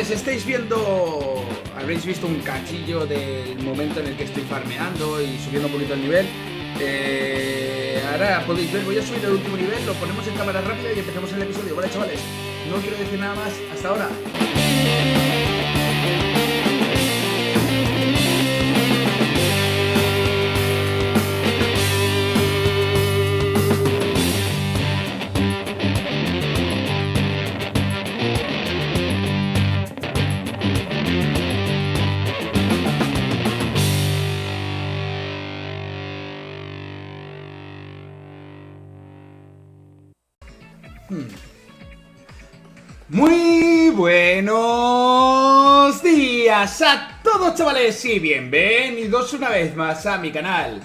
chavales, estáis viendo... Habréis visto un cachillo del momento en el que estoy farmeando y subiendo un poquito el nivel. Ahora podéis ver, voy a subir el último nivel, lo ponemos en cámara rápida y empezamos el episodio. Vale, chavales, no quiero decir nada más, hasta ahora. Muy buenos días a todos, chavales, y bienvenidos una vez más a mi canal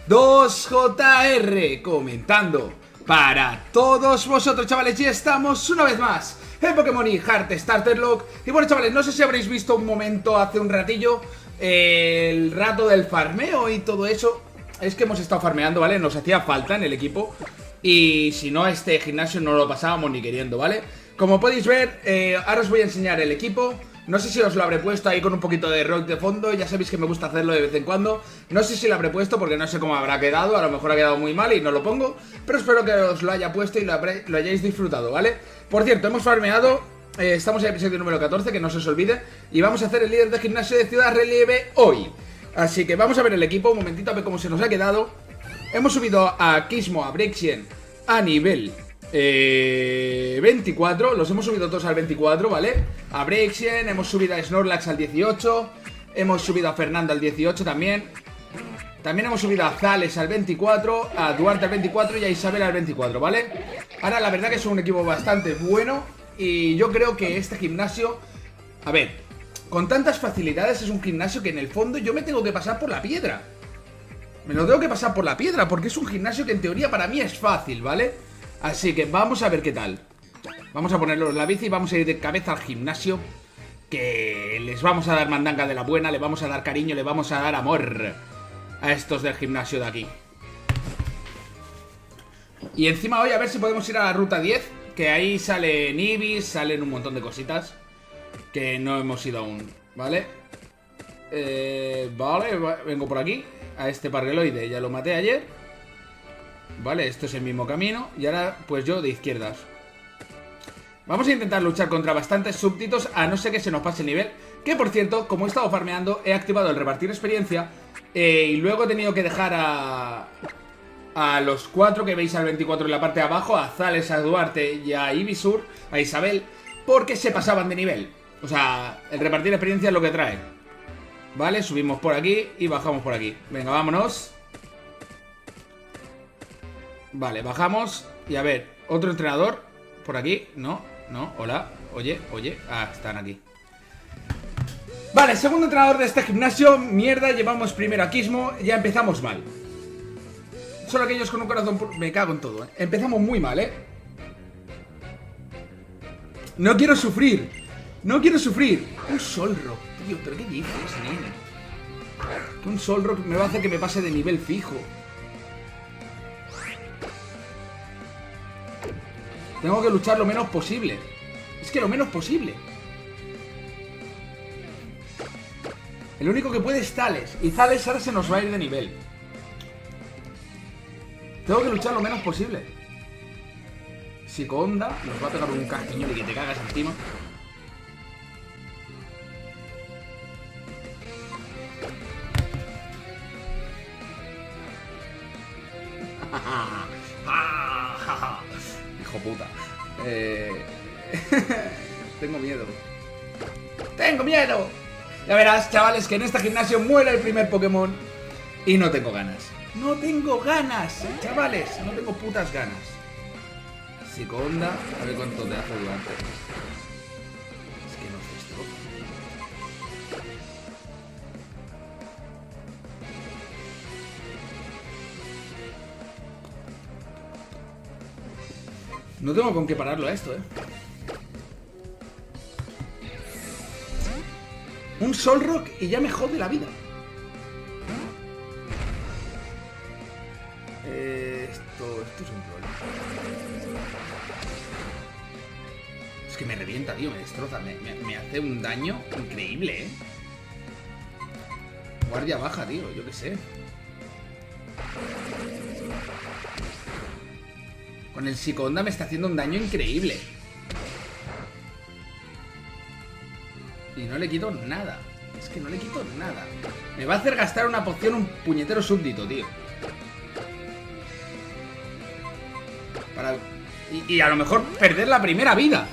2JR, comentando para todos vosotros, chavales. Y estamos una vez más en Pokémon y Heart Starter Lock. Y bueno, chavales, no sé si habréis visto un momento hace un ratillo el rato del farmeo y todo eso. Es que hemos estado farmeando, ¿vale? Nos hacía falta en el equipo. Y si no, este gimnasio no lo pasábamos ni queriendo, ¿vale? Como podéis ver, ahora os voy a enseñar el equipo. No sé si os lo habré puesto ahí con un poquito de rock de fondo. Ya sabéis que me gusta hacerlo de vez en cuando. No sé si lo habré puesto porque no sé cómo habrá quedado. A lo mejor ha quedado muy mal y no lo pongo. Pero espero que os lo haya puesto y lo hayáis disfrutado, ¿vale? Por cierto, hemos farmeado. Estamos en el episodio número 14, que no se os olvide. Y vamos a hacer el líder de gimnasio de Ciudad Relieve hoy. Así que vamos a ver el equipo, un momentito, a ver cómo se nos ha quedado. Hemos subido a Kismo, a Brexien a nivel 24, los hemos subido todos al 24, ¿vale? A Brexien, hemos subido a Snorlax al 18, hemos subido a Fernando al 18 también. También hemos subido a Zales al 24, a Duarte al 24 y a Isabel al 24, ¿vale? Ahora la verdad que es un equipo bastante bueno y yo creo que este gimnasio, a ver, con tantas facilidades es un gimnasio que en el fondo yo me tengo que pasar por la piedra. Me lo tengo que pasar por la piedra porque es un gimnasio que en teoría para mí es fácil, ¿vale? Así que vamos a ver qué tal. Vamos a ponerlos en la bici y vamos a ir de cabeza al gimnasio, que les vamos a dar mandanga de la buena, le vamos a dar cariño, le vamos a dar amor a estos del gimnasio de aquí. Y encima hoy a ver si podemos ir a la ruta 10, que ahí salen Ibis, salen un montón de cositas que no hemos ido aún, ¿vale? Vale, vengo por aquí. A este pargueloide ya lo maté ayer. Vale, esto es el mismo camino. Y ahora pues yo de izquierdas. Vamos a intentar luchar contra bastantes súbditos, a no ser que se nos pase el nivel. Que por cierto, como he estado farmeando, he activado el repartir experiencia, y luego he tenido que dejar a los 4 que veis al 24 en la parte de abajo, a Zales, a Duarte y a Ibisur, a Isabel, porque se pasaban de nivel. O sea, el repartir experiencia es lo que trae. Vale, subimos por aquí y bajamos por aquí. Venga, vámonos. Vale, bajamos. Y a ver, otro entrenador por aquí. No, no, hola. Oye, oye. Ah, están aquí. Vale, segundo entrenador de este gimnasio. Mierda, llevamos primero a Kismo. Ya empezamos mal. Solo aquellos con un corazón... Me cago en todo, ¿eh? Empezamos muy mal, ¿eh? No quiero sufrir. No quiero sufrir. Un Solrock, tío. ¿Pero qué dices, nene? Que un Solrock me va a hacer que me pase de nivel fijo. Tengo que luchar lo menos posible. Es que lo menos posible. El único que puede es Zales. Y Zales ahora se nos va a ir de nivel. Tengo que luchar lo menos posible. Psico Onda nos va a pegar un casquiñón y que te cagas encima. Hijo puta. Tengo miedo. ¡Tengo miedo! Ya verás, chavales, que en este gimnasio muere el primer Pokémon. Y no tengo ganas. No tengo ganas, chavales. No tengo putas ganas. Psico Onda, a ver cuánto te hace Duarte. Es que no sé esto. No tengo con qué pararlo a esto, Un Solrock y ya me jode la vida. Esto es un problema. Es que me revienta, tío, me destroza. Me hace un daño increíble, Guardia baja, tío, yo qué sé. Con el psico-onda me está haciendo un daño increíble. Y no le quito nada. Es que no le quito nada. Me va a hacer gastar una poción un puñetero súbdito, tío. Y a lo mejor perder la primera vida.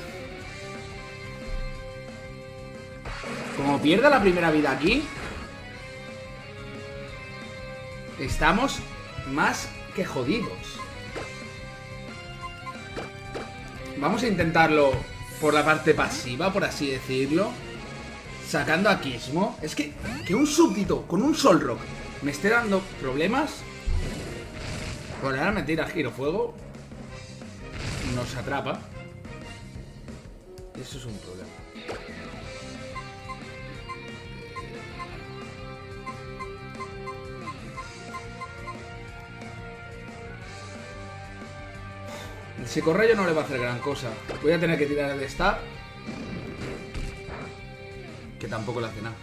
Como pierda la primera vida aquí, estamos más que jodidos. Vamos a intentarlo por la parte pasiva, por así decirlo. Sacando a Kismo. Es que un súbdito con un Solrock me esté dando problemas. Por ahora me tira Girofuego. Nos atrapa. Eso es un problema. El psicorrayo no le va a hacer gran cosa. Voy a tener que tirar el stab, que tampoco le hace nada.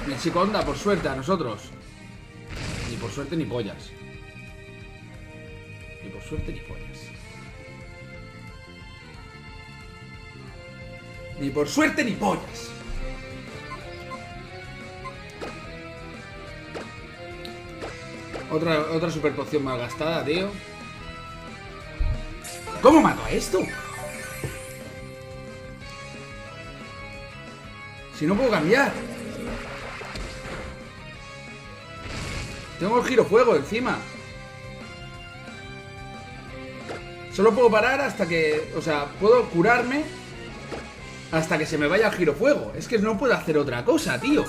El psico-onda, por suerte, a nosotros. Ni por suerte ni pollas. Ni por suerte ni pollas. Ni por suerte ni pollas. Otra super poción mal gastada, tío. ¿Cómo mato a esto? Si no puedo cambiar. Tengo el girofuego encima. Solo puedo parar hasta que... O sea, puedo curarme hasta que se me vaya el girofuego. Es que no puedo hacer otra cosa, tío.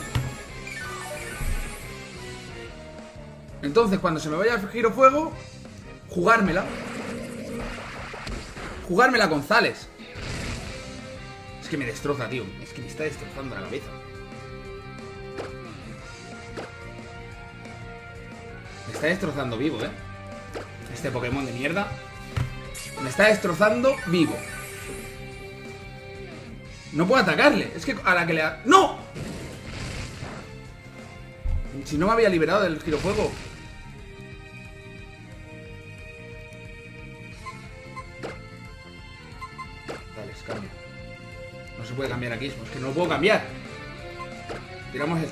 Entonces, cuando se me vaya el girofuego, jugármela. Jugármela González. Es que me destroza, tío. Es que me está destrozando la cabeza. Me está destrozando vivo, Este Pokémon de mierda me está destrozando vivo. No puedo atacarle. Es que a la que le... ¡No! Si no me había liberado del girofuego. Dale, cambia. No se puede cambiar aquí. Es que no lo puedo cambiar. Tiramos el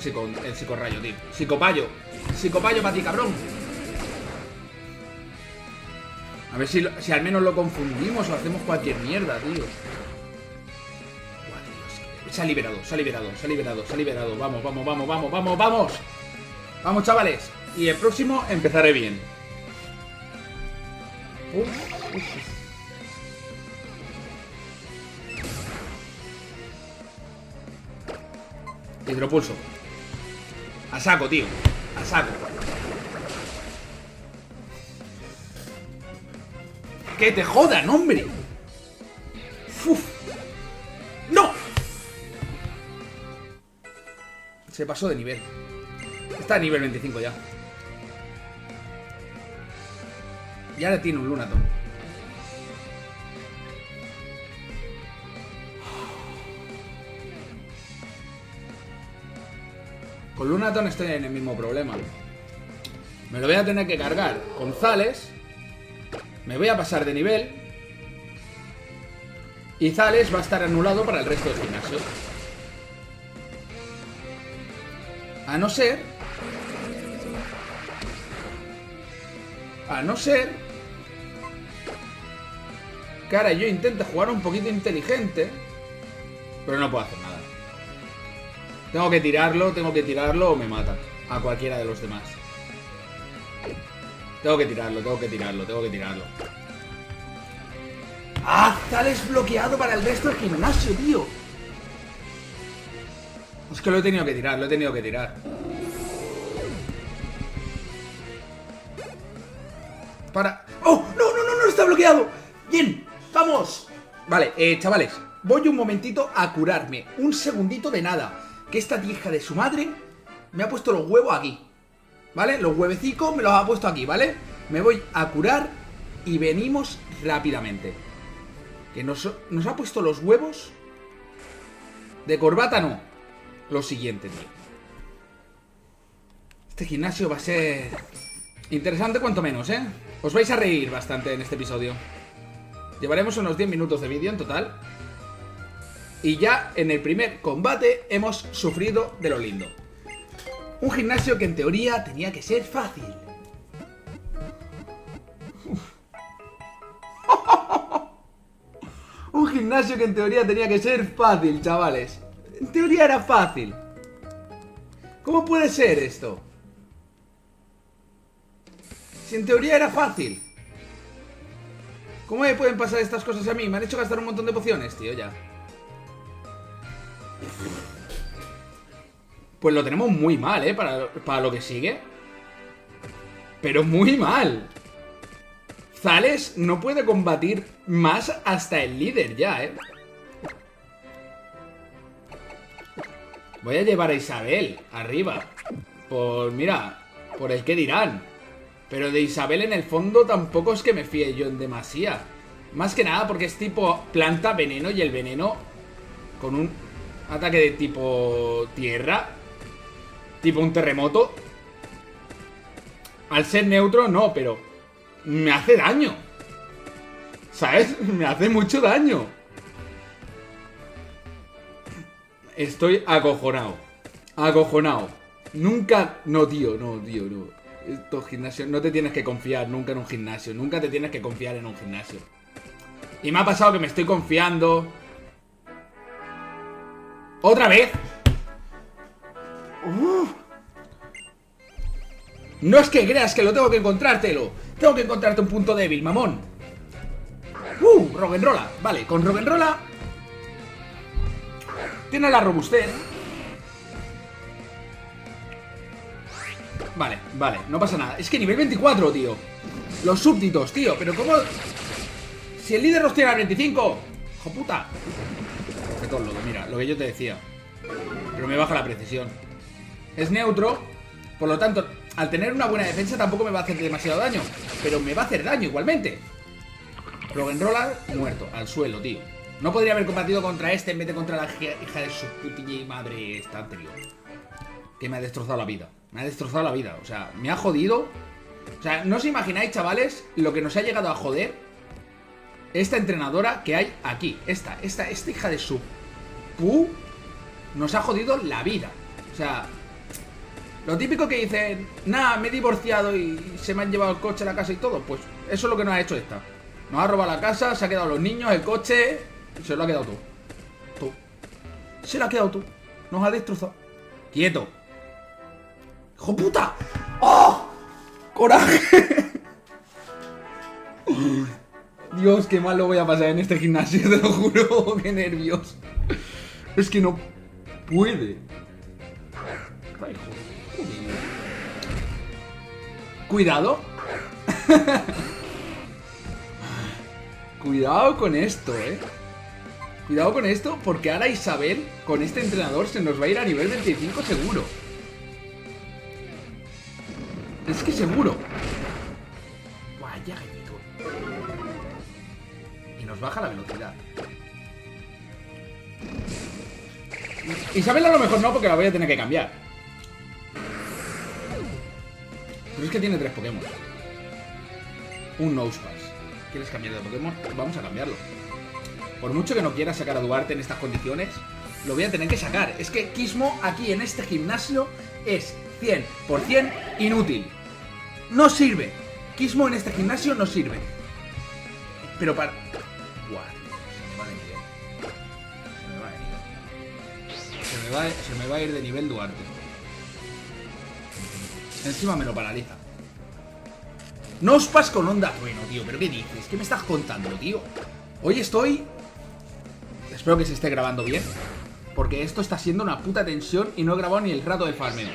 psicorrayo, tío. Psicopayo. Psicopayo para ti, cabrón. A ver si al menos lo confundimos o hacemos cualquier mierda, tío. Se ha liberado, se ha liberado, se ha liberado, se ha liberado. Vamos, vamos, vamos, vamos, vamos, vamos. Vamos, chavales. Y el próximo empezaré bien. Hidropulso. A saco, tío. A saco. ¡Que te jodan, hombre! ¡Uf! ¡No! Se pasó de nivel. Está a nivel 25 ya. Y ahora tiene un Lunaton. Con Lunaton estoy en el mismo problema. Me lo voy a tener que cargar con Zales. Me voy a pasar de nivel. Y Zales va a estar anulado para el resto del gimnasio. A no ser que ahora yo intente jugar un poquito inteligente. Pero no puedo hacer nada. Tengo que tirarlo o me mata. A cualquiera de los demás. Tengo que tirarlo. ¡Ah! Zales bloqueado para el resto del gimnasio, tío. Es que lo he tenido que tirar, Para... ¡Oh! ¡No! ¡Está bloqueado! ¡Bien! ¡Vamos! Vale, chavales, voy un momentito a curarme. Un segundito de nada. Que esta hija de su madre me ha puesto los huevos aquí. ¿Vale? Los huevecicos me los ha puesto aquí, ¿vale? Me voy a curar y venimos rápidamente. Que nos ha puesto los huevos. De corbata no. Lo siguiente, tío. Este gimnasio va a ser interesante cuanto menos, ¿eh? Os vais a reír bastante en este episodio. Llevaremos unos 10 minutos de vídeo en total. Y ya en el primer combate hemos sufrido de lo lindo. Un gimnasio que en teoría tenía que ser fácil. Un gimnasio que en teoría tenía que ser fácil, chavales. En teoría era fácil. ¿Cómo puede ser esto? Si en teoría era fácil. ¿Cómo me pueden pasar estas cosas a mí? Me han hecho gastar un montón de pociones, tío, ya. Pues lo tenemos muy mal, ¿eh? Para lo que sigue. Pero muy mal. Zales no puede combatir más hasta el líder ya, ¿eh? Voy a llevar a Isabel arriba. Mira, por el que dirán. Pero de Isabel en el fondo tampoco es que me fíe yo en demasía. Más que nada porque es tipo planta veneno y el veneno con un ataque de tipo tierra, tipo un terremoto. Al ser neutro no, pero me hace daño. ¿Sabes? Me hace mucho daño. Estoy acojonado. Acojonado. Nunca... No, tío, no. Estos gimnasios... No te tienes que confiar nunca en un gimnasio. Nunca te tienes que confiar en un gimnasio. Y me ha pasado que me estoy confiando. ¿Otra vez? No es que creas que lo tengo que encontrártelo. Tengo que encontrarte un punto débil, mamón. Rock'n'Rolla. Vale, con Rock'n'Rolla tiene la robustez. Vale, no pasa nada. Es que nivel 24, tío. Los súbditos, tío. Pero ¿cómo? Si el líder los tiene a 25. ¡Hijo puta! Que todo loco, mira, lo que yo te decía. Pero me baja la precisión. Es neutro. Por lo tanto, al tener una buena defensa tampoco me va a hacer demasiado daño. Pero me va a hacer daño igualmente. Rock'n'Rolla muerto, al suelo, tío. No podría haber combatido contra este en vez de contra la hija de su putilla madre esta anterior. Que me ha destrozado la vida. Me ha destrozado la vida. O sea, me ha jodido. O sea, no os imagináis, chavales, lo que nos ha llegado a joder esta entrenadora que hay aquí. Esta hija de su nos ha jodido la vida. O sea, lo típico que dicen, nada, me he divorciado y se me han llevado el coche a la casa y todo. Pues eso es lo que nos ha hecho esta. Nos ha robado la casa, se ha quedado los niños, el coche. Y se lo ha quedado tú. Se lo ha quedado tú. Nos ha destrozado. Quieto. ¡Hijo puta! ¡Oh! ¡Coraje! Dios, qué mal lo voy a pasar en este gimnasio, te lo juro. ¡Qué nervios! Es que no puede. Ay, joder. Cuidado. Cuidado con esto, Cuidado con esto, porque ahora Isabel, con este entrenador, se nos va a ir a nivel 25 seguro. Es que seguro. Vaya gallito. Y nos baja la velocidad. Isabel a lo mejor no, porque la voy a tener que cambiar. Pero es que tiene 3 Pokémon. Un Nosepass. ¿Quieres cambiar de Pokémon? Vamos a cambiarlo. Por mucho que no quiera sacar a Duarte en estas condiciones, lo voy a tener que sacar. Es que Kismo aquí en este gimnasio es 100% inútil. No sirve. Kismo en este gimnasio no sirve. Pero para... Buah, se me va de nivel. Se me va a ir de nivel Duarte. Encima me lo paraliza. Nosepass con onda trueno, tío. ¿Pero qué dices? ¿Qué me estás contando, tío? Hoy estoy... Espero que se esté grabando bien, porque esto está siendo una puta tensión y no he grabado ni el rato de farmeo.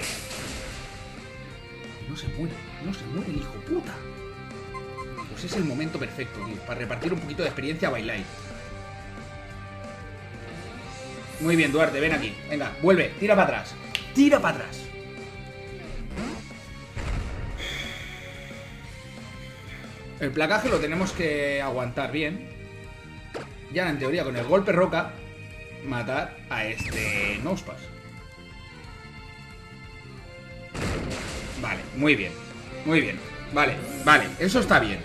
No se muere el hijo puta. Pues es el momento perfecto, tío, para repartir un poquito de experiencia a Bailar. Muy bien, Duarte, ven aquí. Venga, vuelve, tira para atrás. Tira para atrás. El placaje lo tenemos que aguantar bien. ya en teoría con el golpe roca matar a este Nosepass. Vale, muy bien. Muy bien. Vale, vale, eso está bien.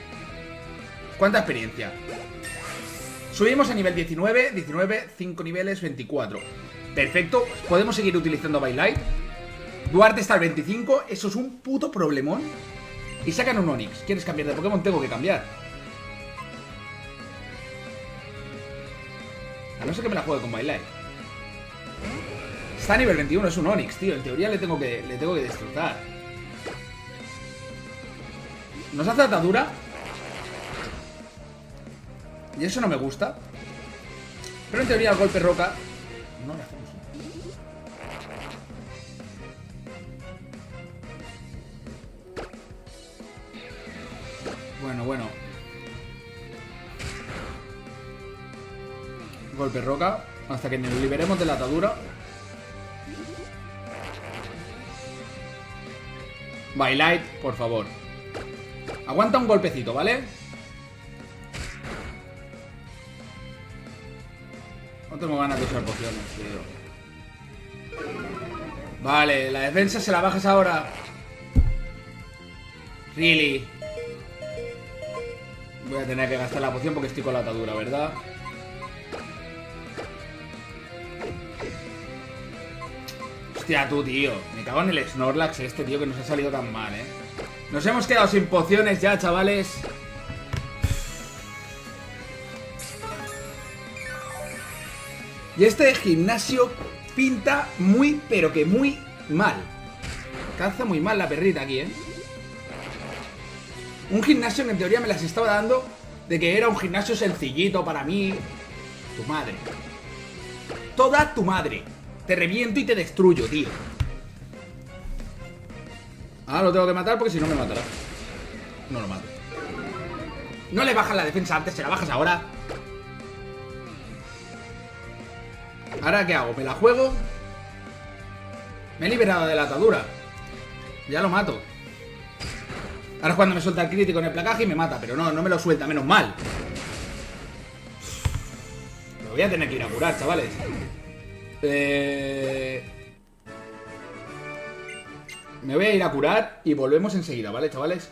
¿Cuánta experiencia? Subimos a nivel 19, 19, 5 niveles, 24. Perfecto, podemos seguir utilizando Bylite. Duarte está al 25, eso es un puto problemón. Y sacan un Onix. ¿Quieres cambiar de Pokémon? Tengo que cambiar. A no ser que me la juegue con Bylite. Está a nivel 21, es un Onix, tío. En teoría le tengo que destrozar. Nos hace atadura. Y eso no me gusta. Pero en teoría el golpe roca no le hacemos. Bueno. Golpe roca. Hasta que nos liberemos de la atadura. Bylite, por favor. Aguanta un golpecito, ¿vale? No tengo ganas de usar pociones, tío. Vale, la defensa se la bajas ahora. Really. Voy a tener que gastar la poción porque estoy con la atadura, ¿verdad? Hostia, tú, tío. Me cago en el Snorlax este, tío, que nos ha salido tan mal, ¿eh? Nos hemos quedado sin pociones ya, chavales. Y este gimnasio pinta muy, pero que muy mal. Calza muy mal la perrita aquí, ¿eh? Un gimnasio que en teoría me las estaba dando de que era un gimnasio sencillito para mí. Tu madre. Toda tu madre. Te reviento y te destruyo, tío. Ahora lo tengo que matar porque si no me matará. No lo mato. No le bajas la defensa antes, se la bajas ahora. ¿Ahora qué hago? ¿Me la juego? Me he liberado de la atadura. Ya lo mato. Ahora es cuando me suelta el crítico en el placaje y me mata. Pero no me lo suelta, menos mal. Me voy a tener que ir a curar, chavales. Me voy a ir a curar y volvemos enseguida, ¿vale, chavales?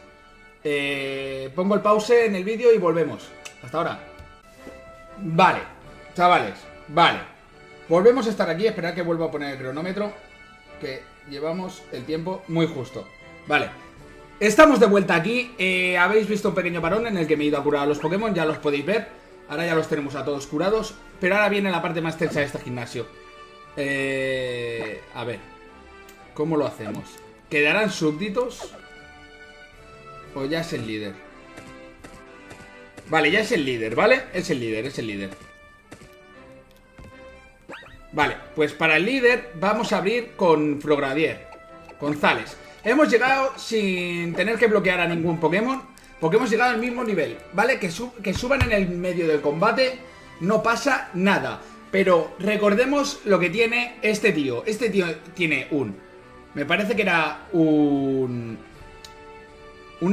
Pongo el pause en el vídeo y volvemos. Hasta ahora. Vale, chavales, vale. Volvemos a estar aquí, esperar que vuelva a poner el cronómetro, que llevamos el tiempo muy justo. Vale, estamos de vuelta aquí. Habéis visto un pequeño parón en el que me he ido a curar a los Pokémon, ya los podéis ver. Ahora ya los tenemos a todos curados. Pero ahora viene la parte más tensa de este gimnasio. A ver, ¿cómo lo hacemos? ¿Quedarán súbditos? ¿O ya es el líder? Vale, ya es el líder, ¿vale? Es el líder. Vale, pues para el líder vamos a abrir con Frogradier, González. Hemos llegado sin tener que bloquear a ningún Pokémon, porque hemos llegado al mismo nivel, ¿vale? Que suban en el medio del combate, no pasa nada. Pero recordemos lo que tiene este tío. Este tío tiene me parece que era un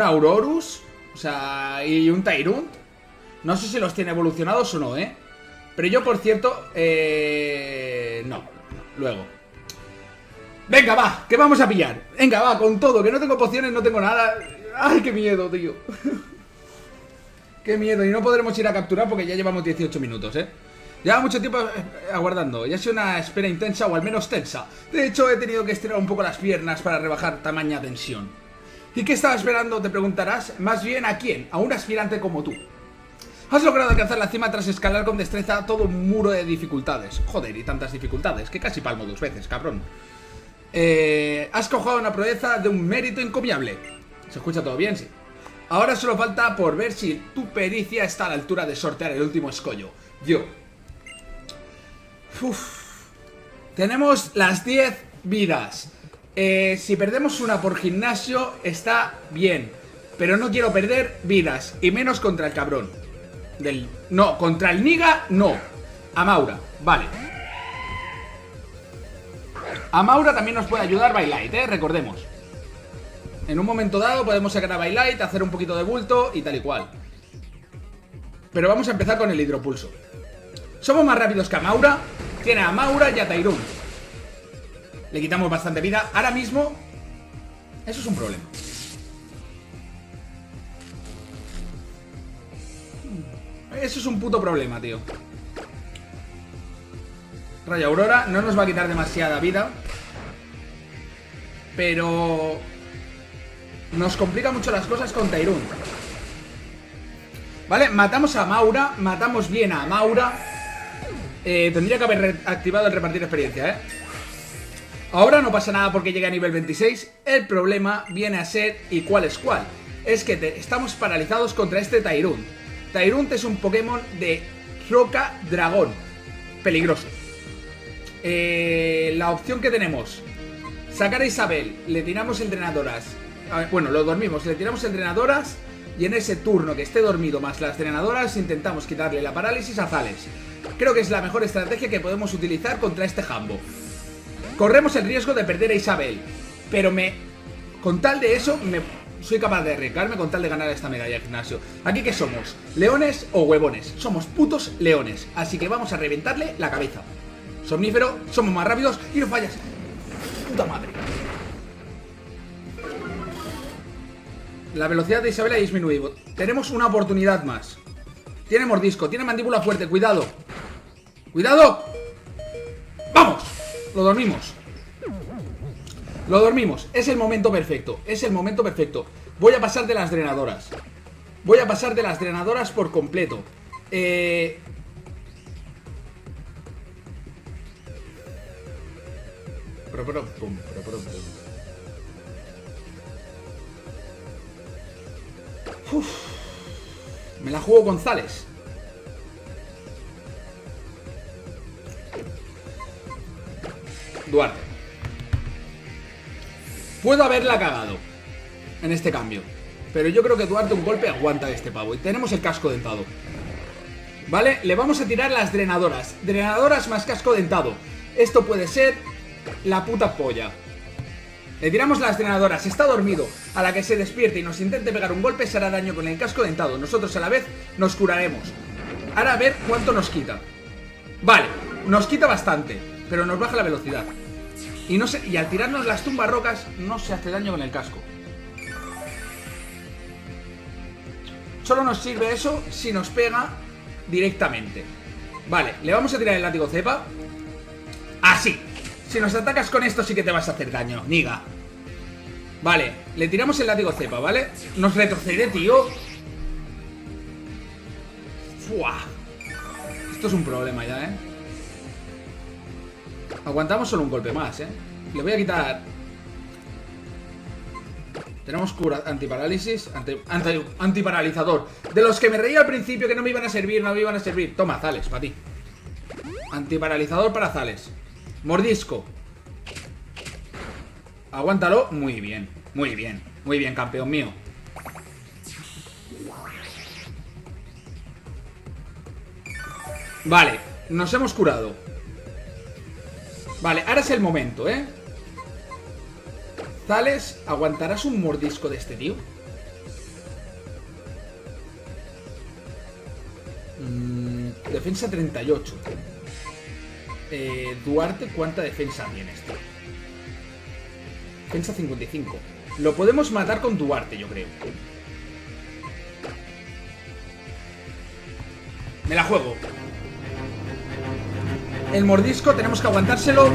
Aurorus, o sea, y un Tyrunt. No sé si los tiene evolucionados o no, ¿eh? Pero yo, por cierto, no, luego. Venga, va, que vamos a pillar. Venga, va, con todo, que no tengo pociones, no tengo nada. Ay, qué miedo, tío. Qué miedo, y no podremos ir a capturar porque ya llevamos 18 minutos, ¿eh? Lleva mucho tiempo aguardando. Ya ha sido una espera intensa o al menos tensa. De hecho, he tenido que estirar un poco las piernas para rebajar tamaña tensión. ¿Y qué estaba esperando? Te preguntarás. Más bien, ¿a quién? A un aspirante como tú. Has logrado alcanzar la cima tras escalar con destreza todo un muro de dificultades. Joder, y tantas dificultades, que casi palmo 2 veces, cabrón. Has cojado una proeza de un mérito encomiable. ¿Se escucha todo bien? Sí. Ahora solo falta por ver si tu pericia está a la altura de sortear el último escollo. Tenemos las 10 vidas. Si perdemos una por gimnasio está bien, pero no quiero perder vidas, y menos contra el cabrón no, contra el Niga no. A Maura, vale. A Maura también nos puede ayudar Bylite, recordemos. En un momento dado podemos sacar a Bylite, hacer un poquito de bulto y tal y cual. Pero vamos a empezar con el hidropulso. Somos más rápidos que Amaura. Tiene a Amaura y a Tyrone. Le quitamos bastante vida. Ahora mismo eso es un problema. Eso es un puto problema, tío. Rayo Aurora no nos va a quitar demasiada vida, pero nos complica mucho las cosas con Tyrone. Vale, matamos a Maura. Matamos bien a Maura. Tendría que haber activado el repartir experiencia, Ahora no pasa nada porque llegue a nivel 26. El problema viene a ser, ¿y cuál es cuál? Es que estamos paralizados contra este Tyrone. Tyrone es un Pokémon de Roca Dragón. Peligroso. La opción que tenemos: sacar a Isabel, le tiramos entrenadoras. Bueno, lo dormimos, le tiramos entrenadoras. Y en ese turno que esté dormido más las entrenadoras, intentamos quitarle la parálisis a Zales. Creo que es la mejor estrategia que podemos utilizar contra este Hambo. Corremos el riesgo de perder a Isabel, pero con tal de eso soy capaz de arriesgarme con tal de ganar esta medalla, Ignacio. ¿Aquí qué somos? ¿Leones o huevones? Somos putos leones, así que vamos a reventarle la cabeza. Somnífero, somos más rápidos y no fallas. Puta madre. La velocidad de Isabel ha disminuido. Tenemos una oportunidad más. Tiene mordisco, tiene mandíbula fuerte, cuidado. ¡Cuidado! ¡Vamos! Lo dormimos. Lo dormimos, es el momento perfecto. Es el momento perfecto. Voy a pasar de las drenadoras. Voy a pasar de las drenadoras por completo. Uf, me la juego González. Duarte. Puedo haberla cagado en este cambio, pero yo creo que Duarte un golpe aguanta a este pavo. Y tenemos el casco dentado. Vale, le vamos a tirar las drenadoras. Drenadoras más casco dentado. Esto puede ser la puta polla. Le tiramos las drenadoras, está dormido. A la que se despierte y nos intente pegar un golpe, se hará daño con el casco dentado. Nosotros a la vez nos curaremos. Ahora a ver cuánto nos quita. Vale, nos quita bastante, pero nos baja la velocidad. Y al tirarnos las tumbarrocas no se hace daño con el casco. Solo nos sirve eso si nos pega directamente. Vale, le vamos a tirar el látigo cepa. Así. Si nos atacas con esto sí que te vas a hacer daño, niga. Vale, le tiramos el látigo cepa, ¿vale? Nos retrocede, tío. Fua. Esto es un problema ya, Aguantamos solo un golpe más, Le voy a quitar. Tenemos cura, antiparálisis, antiparalizador. De los que me reía al principio que no me iban a servir, no me iban a servir. Toma, Zales, para ti. Antiparalizador para Zales. Mordisco. Aguántalo. Muy bien, muy bien. Muy bien, campeón mío. Vale, nos hemos curado. Vale, ahora es el momento, Zales, ¿aguantarás un mordisco de este tío? Defensa 38. Duarte, ¿cuánta defensa tienes, tío? Defensa 55. Lo podemos matar con Duarte, yo creo. Me la juego. El mordisco tenemos que aguantárselo.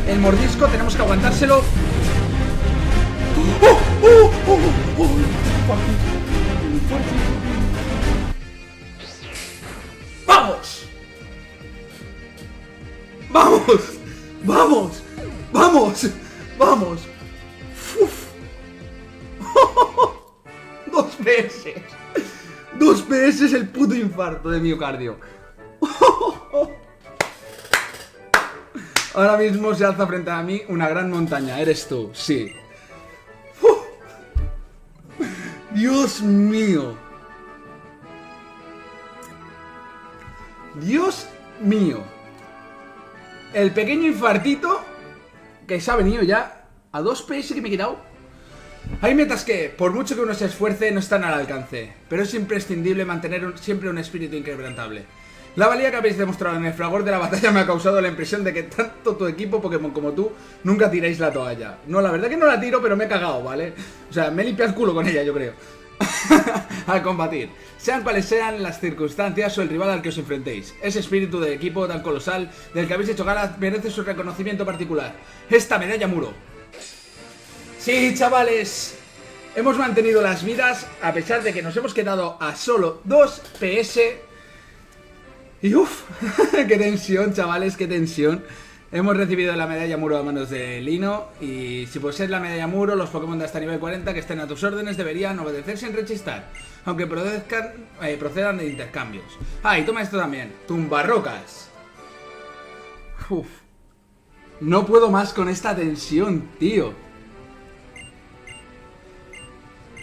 El mordisco tenemos que aguantárselo. ¡Oh! ¡Oh! ¡Oh! ¡Oh! ¡Vamos! ¡Vamos! ¡Vamos! ¡Vamos! ¡Vamos! ¡Uf! 2 PS. 2 PS es el puto infarto de miocardio. Ahora mismo se alza frente a mí una gran montaña. Eres tú, sí. Dios mío. Dios mío. El pequeño infartito que se ha venido ya a 2 PS que me he quedado. Hay metas que, por mucho que uno se esfuerce, no están al alcance, pero es imprescindible mantener siempre un espíritu inquebrantable. La valía que habéis demostrado en el fragor de la batalla me ha causado la impresión de que tanto tu equipo Pokémon como tú nunca tiráis la toalla. No, la verdad que no la tiro, pero me he cagado, ¿vale? O sea, me he limpiado el culo con ella, yo creo. Al combatir, sean cuales sean las circunstancias o el rival al que os enfrentéis, ese espíritu de equipo tan colosal del que habéis hecho gala merece su reconocimiento particular. Esta medalla Muro. Sí, chavales, hemos mantenido las vidas a pesar de que nos hemos quedado a solo 2 PS. Y uff, qué tensión, chavales, qué tensión. Hemos recibido la medalla Muro a manos de Lino. Y si posees la medalla Muro, los Pokémon de hasta nivel 40 que estén a tus órdenes deberían obedecer sin rechistar, aunque procedan de intercambios. Ah, y toma esto también, tumbarrocas. Uff, no puedo más con esta tensión, tío.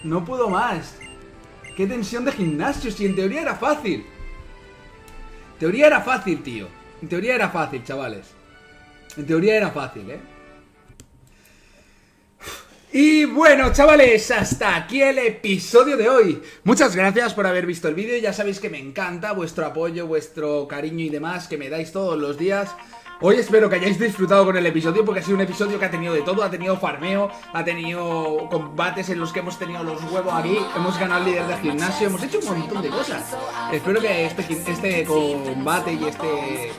No puedo más. Qué tensión de gimnasio, si en teoría era fácil. En teoría era fácil, tío. En teoría era fácil, chavales. En teoría era fácil, ¿eh? Y bueno, chavales, hasta aquí el episodio de hoy. Muchas gracias por haber visto el vídeo. Ya sabéis que me encanta vuestro apoyo, vuestro cariño y demás que me dais todos los días. Hoy espero que hayáis disfrutado con el episodio, porque ha sido un episodio que ha tenido de todo. Ha tenido farmeo, ha tenido combates en los que hemos tenido los huevos aquí. Hemos ganado el líder de gimnasio, hemos hecho un montón de cosas. Espero que este combate y este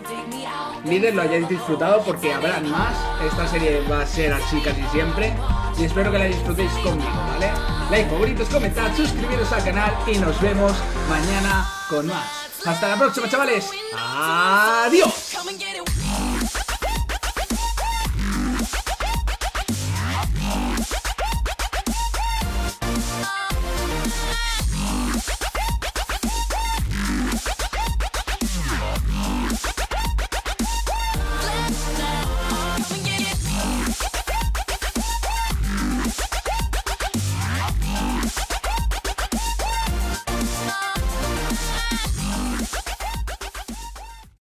líder lo hayáis disfrutado, porque habrán más. Esta serie va a ser así casi siempre. Y espero que la disfrutéis conmigo, ¿vale? Like, favoritos, comentad, suscribiros al canal y nos vemos mañana con más. Hasta la próxima, chavales. Adiós.